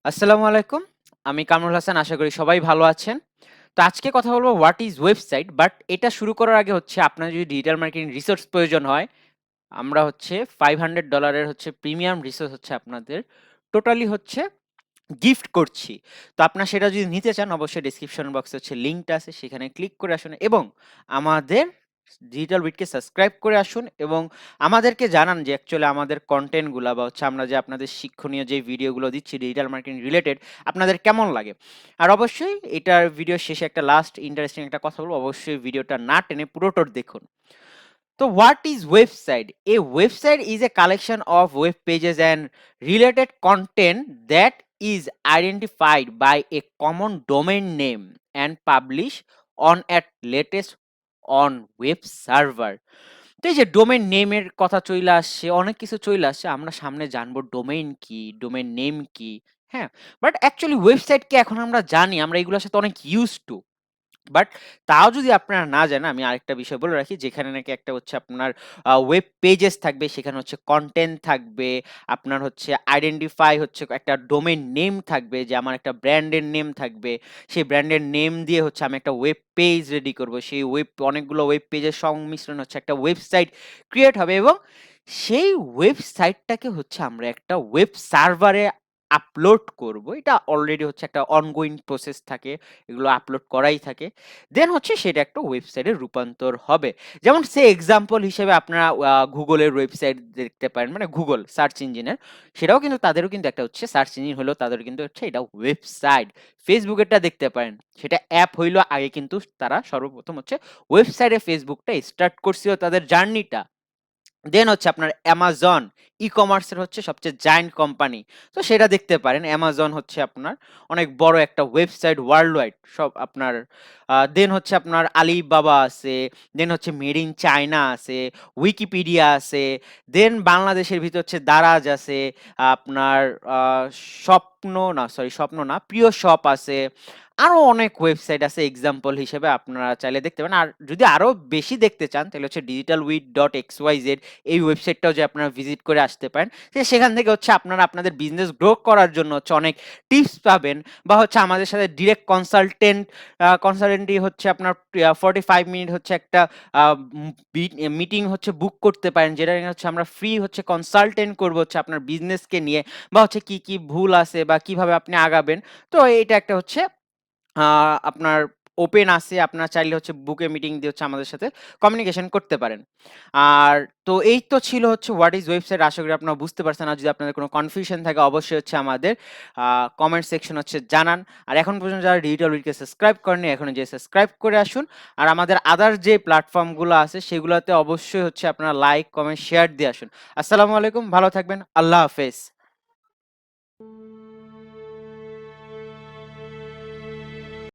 আসসালামু আলাইকুম। আমি কামরুল হাসান। আশা করি সবাই ভালো আছেন। তো আজকে কথা বলব হোয়াট ইজ ওয়েবসাইট। বাট এটা শুরু করার আগে হচ্ছে আপনার যদি ডিজিটাল মার্কেটিং রিসোর্স প্রয়োজন হয়, আমরা হচ্ছে $500 এর হচ্ছে প্রিমিয়াম রিসোর্স হচ্ছে আপনাদের টোটালি হচ্ছে গিফট করছি। তো আপনার সেটা যদি নিতে চান অবশ্যই ডেসক্রিপশন বক্সে হচ্ছে লিংকটা আছে সেখানে ক্লিক করে আসুন এবং আমাদের ডিজিটাল উইটকে সাবস্ক্রাইব করে আসুন এবং আমাদেরকে জানান যে অ্যাকচুয়ালি আমাদের কনটেন্ট গুলা বা হচ্ছে আমরা যে আপনাদের শিক্ষণীয় যে ভিডিওগুলো দিচ্ছি ডিজিটাল মার্কেটিং রিলেটেড আপনাদের কেমন লাগে। আর অবশ্যই এটার ভিডিও শেষে একটা লাস্ট ইন্টারেস্টিং একটা কথা বলবো, অবশ্যই ভিডিওটা না টেনে পুরোটা দেখুন। So what is website? A website is a collection of web pages and related content that is identified by a common domain name and published on at latest on web server. তো এই যে domain নেমের কথা চইলা আসছে, অনেক কিছু চইলা আসছে। আমরা সামনে জানবো ডোমেইন কি, ডোমেইন নেম কি, হ্যাঁ? বাট অ্যাকচুয়ালি ওয়েবসাইট কি এখন আমরা জানি, আমরা এগুলোর সাথে অনেক ইউজড টু। বাট তাও যদি আপনারা না জানেন, আমি আরেকটা বিষয় বলে রাখি যেখানে নাকি একটা হচ্ছে আপনার ওয়েব পেজেস থাকবে, সেখানে হচ্ছে কন্টেন্ট থাকবে, আপনার হচ্ছে আইডেন্টিফাই হচ্ছে একটা ডোমেইন নেম থাকবে, যে আমার একটা ব্র্যান্ডের নেম থাকবে। সেই ব্র্যান্ডের নেম দিয়ে হচ্ছে আমি একটা ওয়েব পেজ রেডি করব। সেই অনেকগুলো ওয়েব পেজের সংমিশ্রণ হচ্ছে একটা ওয়েবসাইট ক্রিয়েট হবে এবং সেই ওয়েবসাইটটাকে হচ্ছে আমরা একটা ওয়েব সার্ভারে আপলোড করব। এটা অলরেডি হচ্ছে একটা অনগোয়িং প্রসেস থাকে। এগুলো আপলোড করাই থাকে। দেন হচ্ছে সেটা একটা ওয়েবসাইটে রূপান্তর হবে। যেমন এক্সাম্পল হিসেবে আপনারা গুগলের ওয়েবসাইট দেখতে পারেন, মানে গুগল সার্চ ইঞ্জিনের। সেটাও কিন্তু তাদেরও কিন্তু একটা হচ্ছে সার্চ ইঞ্জিন হলেও তাদের কিন্তু হচ্ছে এটা ওয়েবসাইট। ফেসবুকেরটা দেখতে পারেন। সেটা অ্যাপ হইলেও আগে কিন্তু তারা সর্বপ্রথম হচ্ছে ওয়েবসাইটে ফেসবুকটা স্টার্ট করছিল তাদের জার্নিটা। দেন হচ্ছে আপনার অ্যামাজন ই-কমার্সের হচ্ছে সবচেয়ে জায়ান্ট কোম্পানি। তো সেটা দেখতে পারেন। অ্যামাজন হচ্ছে আপনার অনেক বড় একটা ওয়েবসাইট ওয়ার্ল্ড ওয়াইড সব আপনার। দেন হচ্ছে আপনার আলিবাবা আছে, দেন হচ্ছে মেড ইন চায়না আছে, উইকিপিডিয়া আছে, দেন বাংলাদেশের ভিতর হচ্ছে দারাজ আছে, আপনার স্বপ্ন না, প্রিয় শপ আছে। আরো অনেক ওয়েবসাইট আছে এক্সাম্পল হিসেবে আপনারা চাইলে দেখতে পারেন। আর যদি আরো বেশি দেখতে চান তাহলে হচ্ছে digitalwit.xyz এই ওয়েবসাইটটাও যে আপনারা ভিজিট করে আসতে পারেন। সেখান থেকে হচ্ছে আপনারা আপনাদের বিজনেস গ্রো করার জন্য হচ্ছে অনেক টিপস পাবেন বা হচ্ছে আমাদের সাথে ডিরেক্ট কনসালটেন্টই হচ্ছে আপনার 45 মিনিট হচ্ছে একটা মিটিং হচ্ছে বুক করতে পারেন, যেটা নিয়ে হচ্ছে আমরা ফ্রি হচ্ছে কনসালটেন্ট করব হচ্ছে আপনার বিজনেসকে নিয়ে বা হচ্ছে কি কি ভুল আছে বা কিভাবে আপনি আগাবেন। তো এটা একটা হচ্ছে আপনার ওপেন আছে। আপনারা চাইলে হচ্ছে বুকে মিটিং দিয়ে হচ্ছে আমাদের সাথে কমিউনিকেশন করতে পারেন। আর তো এই তো ছিল হচ্ছে হোয়াট ইজ ওয়েবসাইট। আশা করি আপনারা বুঝতে পারছেন। আর যদি আপনাদের কোনো কনফিউশন থাকে অবশ্যই হচ্ছে আমাদের কমেন্ট সেকশন হচ্ছে জানান। আর এখন পর্যন্ত যারা ডিজিটাল উইককে সাবস্ক্রাইব করেনি এখনো যেয়ে সাবস্ক্রাইব করে আসুন। আর আমাদের আদার যে প্ল্যাটফর্মগুলো আছে সেগুলোতে অবশ্যই হচ্ছে আপনারা লাইক, কমেন্ট, শেয়ার দিয়ে আসুন। আসসালামু আলাইকুম, ভালো থাকবেন। আল্লাহ হাফেজ।